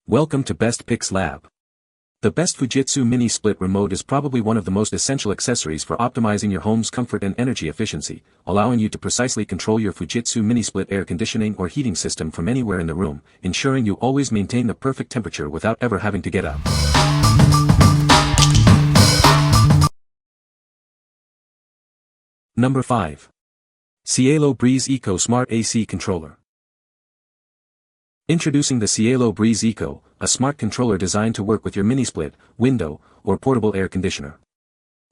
Welcome to Best Picks Lab. The best Fujitsu Mini Split Remote is probably one of the most essential accessories for optimizing your home's comfort and energy efficiency, allowing you to precisely control your Fujitsu Mini Split air conditioning or heating system from anywhere in the room, ensuring you always maintain the perfect temperature without ever having to get up. Number 5. Cielo Breez Eco Smart AC Controller. Introducing the Cielo Breez Eco, a smart controller designed to work with your mini split, window, or portable air conditioner.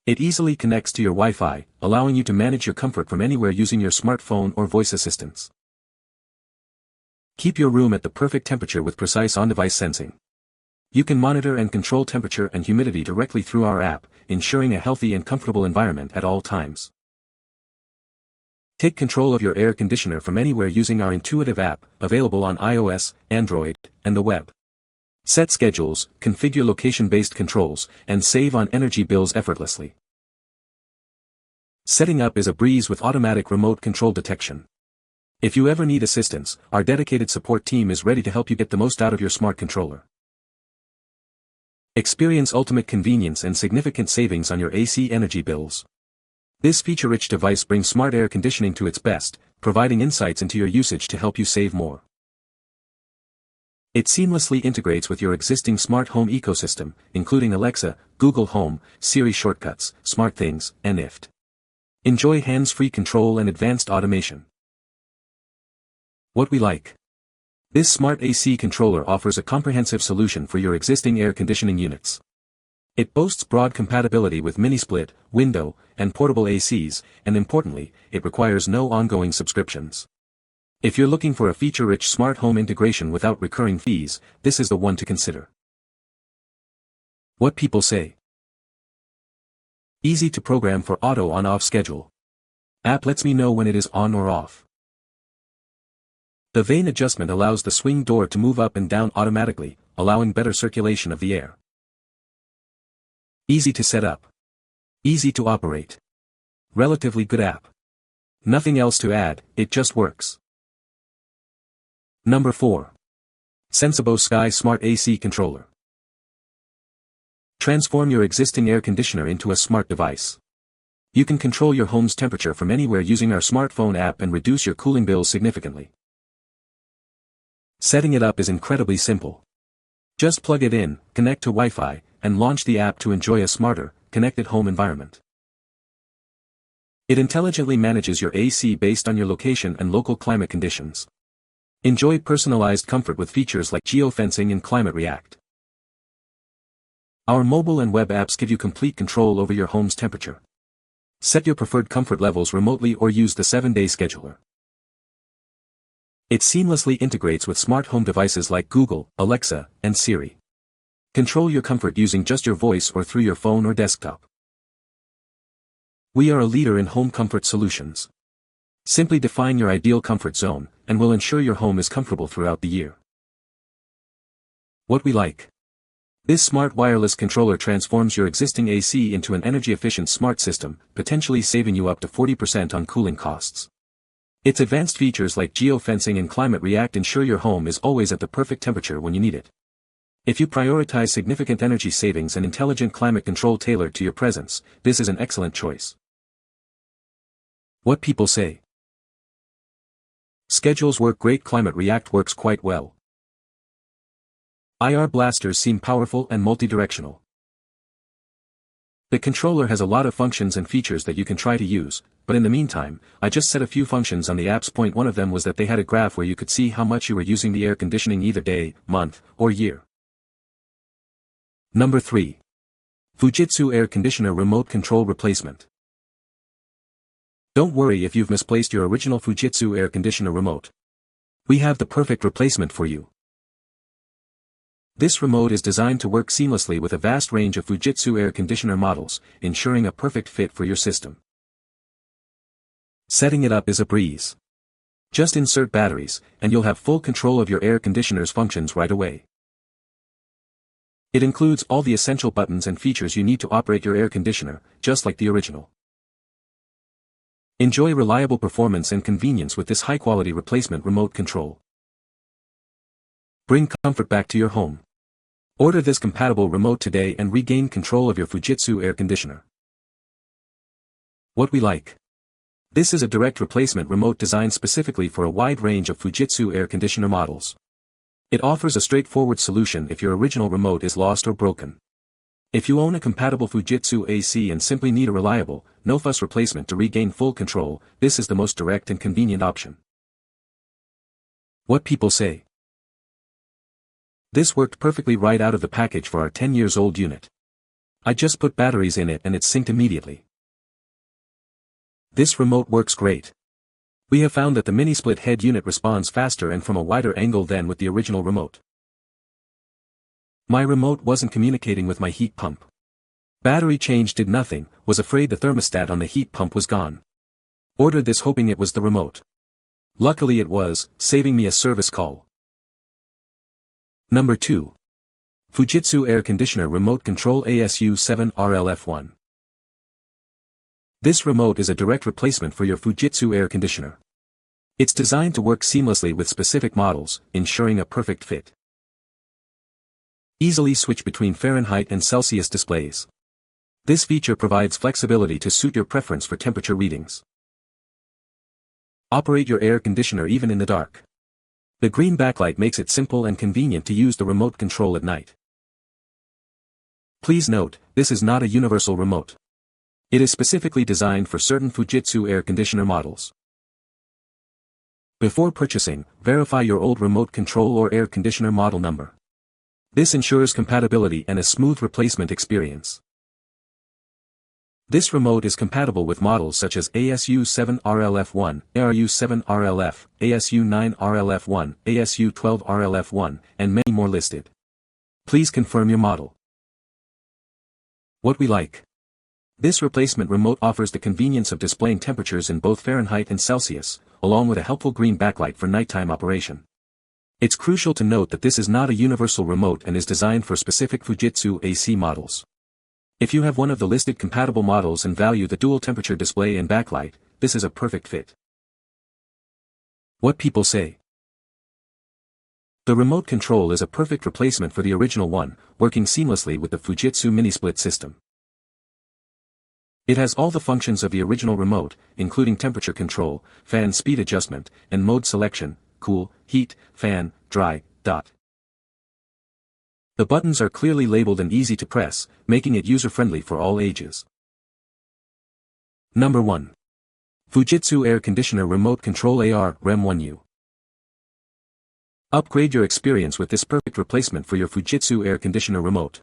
It easily connects to your Wi-Fi, allowing you to manage your comfort from anywhere using your smartphone or voice assistants. Keep your room at the perfect temperature with precise on-device sensing. You can monitor and control temperature and humidity directly through our app, ensuring a healthy and comfortable environment at all times. Take control of your air conditioner from anywhere using our intuitive app, available on iOS, Android, and the web. Set schedules, configure location-based controls, and save on energy bills effortlessly. Setting up is a breeze with automatic remote control detection. If you ever need assistance, our dedicated support team is ready to help you get the most out of your smart controller. Experience ultimate convenience and significant savings on your AC energy bills. This feature-rich device brings smart air conditioning to its best, providing insights into your usage to help you save more. It seamlessly integrates with your existing smart home ecosystem, including Alexa, Google Home, Siri shortcuts, SmartThings, and IFT. Enjoy hands-free control and advanced automation. What we like. This smart AC controller offers a comprehensive solution for your existing air conditioning units. It boasts broad compatibility with mini-split, window, and portable ACs, and importantly, it requires no ongoing subscriptions. If you're looking for a feature-rich smart home integration without recurring fees, this is the one to consider. What people say. Easy to program for auto on-off schedule. App lets me know when it is on or off. The vane adjustment allows the swing door to move up and down automatically, allowing better circulation of the air. Easy to set up. Easy to operate. Relatively good app. Nothing else to add, it just works. Number 4. Sensibo Sky Smart AC Controller. Transform your existing air conditioner into a smart device. You can control your home's temperature from anywhere using our smartphone app and reduce your cooling bills significantly. Setting it up is incredibly simple. Just plug it in, connect to Wi-Fi, and launch the app to enjoy a smarter, connected home environment. It intelligently manages your AC based on your location and local climate conditions. Enjoy personalized comfort with features like geofencing and Climate React. Our mobile and web apps give you complete control over your home's temperature. Set your preferred comfort levels remotely or use the 7-day scheduler. It seamlessly integrates with smart home devices like Google, Alexa, and Siri. Control your comfort using just your voice or through your phone or desktop. We are a leader in home comfort solutions. Simply define your ideal comfort zone, and we'll ensure your home is comfortable throughout the year. What we like. This smart wireless controller transforms your existing AC into an energy-efficient smart system, potentially saving you up to 40% on cooling costs. Its advanced features like geofencing and Climate React ensure your home is always at the perfect temperature when you need it. If you prioritize significant energy savings and intelligent climate control tailored to your presence, this is an excellent choice. What people say. Schedules work great. Climate React works quite well. IR blasters seem powerful and multi-directional. The controller has a lot of functions and features that you can try to use, but in the meantime, I just set a few functions on the apps. One of them was that they had a graph where you could see how much you were using the air conditioning either day, month, or year. Number 3. Fujitsu Air Conditioner Remote Control Replacement. Don't worry if you've misplaced your original Fujitsu air conditioner remote. We have the perfect replacement for you. This remote is designed to work seamlessly with a vast range of Fujitsu air conditioner models, ensuring a perfect fit for your system. Setting it up is a breeze. Just insert batteries, and you'll have full control of your air conditioner's functions right away. It includes all the essential buttons and features you need to operate your air conditioner, just like the original. Enjoy reliable performance and convenience with this high-quality replacement remote control. Bring comfort back to your home. Order this compatible remote today and regain control of your Fujitsu air conditioner. What we like. This is a direct replacement remote designed specifically for a wide range of Fujitsu air conditioner models. It offers a straightforward solution if your original remote is lost or broken. If you own a compatible Fujitsu AC and simply need a reliable, no-fuss replacement to regain full control, this is the most direct and convenient option. What people say. This worked perfectly right out of the package for our 10-years-old unit. I just put batteries in it and it synced immediately. This remote works great. We have found that the mini split head unit responds faster and from a wider angle than with the original remote. My remote wasn't communicating with my heat pump. Battery change did nothing, was afraid the thermostat on the heat pump was gone. Ordered this hoping it was the remote. Luckily it was, saving me a service call. Number 2. Fujitsu Air Conditioner Remote Control ASU7RLF1. This remote is a direct replacement for your Fujitsu air conditioner. It's designed to work seamlessly with specific models, ensuring a perfect fit. Easily switch between Fahrenheit and Celsius displays. This feature provides flexibility to suit your preference for temperature readings. Operate your air conditioner even in the dark. The green backlight makes it simple and convenient to use the remote control at night. Please note, this is not a universal remote. It is specifically designed for certain Fujitsu air conditioner models. Before purchasing, verify your old remote control or air conditioner model number. This ensures compatibility and a smooth replacement experience. This remote is compatible with models such as ASU7RLF1, ARU7RLF, ASU9RLF1, ASU12RLF1, and many more listed. Please confirm your model. What we like. This replacement remote offers the convenience of displaying temperatures in both Fahrenheit and Celsius, along with a helpful green backlight for nighttime operation. It's crucial to note that this is not a universal remote and is designed for specific Fujitsu AC models. If you have one of the listed compatible models and value the dual temperature display and backlight, this is a perfect fit. What people say. The remote control is a perfect replacement for the original one, working seamlessly with the Fujitsu Mini Split system. It has all the functions of the original remote, including temperature control, fan speed adjustment, and mode selection, cool, heat, fan, dry, dot. The buttons are clearly labeled and easy to press, making it user-friendly for all ages. Number 1. Fujitsu Air Conditioner Remote Control AR-REM1U. Upgrade your experience with this perfect replacement for your Fujitsu air conditioner remote.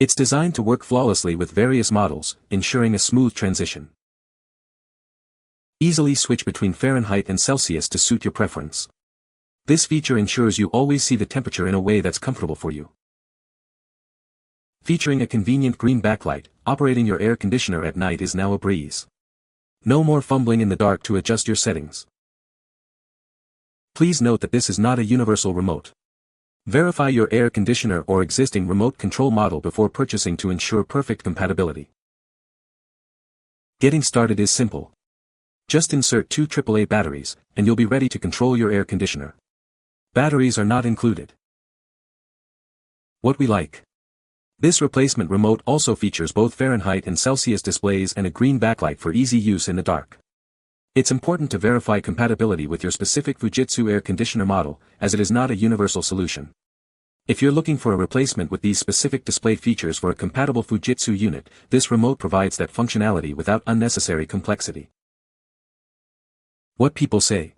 It's designed to work flawlessly with various models, ensuring a smooth transition. Easily switch between Fahrenheit and Celsius to suit your preference. This feature ensures you always see the temperature in a way that's comfortable for you. Featuring a convenient green backlight, operating your air conditioner at night is now a breeze. No more fumbling in the dark to adjust your settings. Please note that this is not a universal remote. Verify your air conditioner or existing remote control model before purchasing to ensure perfect compatibility. Getting started is simple. Just insert 2 AAA batteries, and you'll be ready to control your air conditioner. Batteries are not included. What we like. This replacement remote also features both Fahrenheit and Celsius displays and a green backlight for easy use in the dark. It's important to verify compatibility with your specific Fujitsu air conditioner model, as it is not a universal solution. If you're looking for a replacement with these specific display features for a compatible Fujitsu unit, this remote provides that functionality without unnecessary complexity. What people say.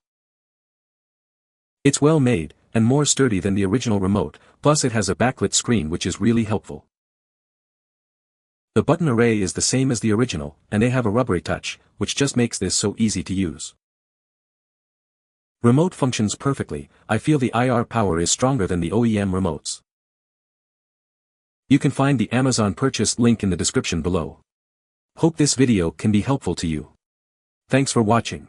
It's well made, and more sturdy than the original remote, plus it has a backlit screen which is really helpful. The button array is the same as the original, and they have a rubbery touch, which just makes this so easy to use. Remote functions perfectly. I feel the IR power is stronger than the OEM remotes. You can find the Amazon purchase link in the description below. Hope this video can be helpful to you. Thanks for watching.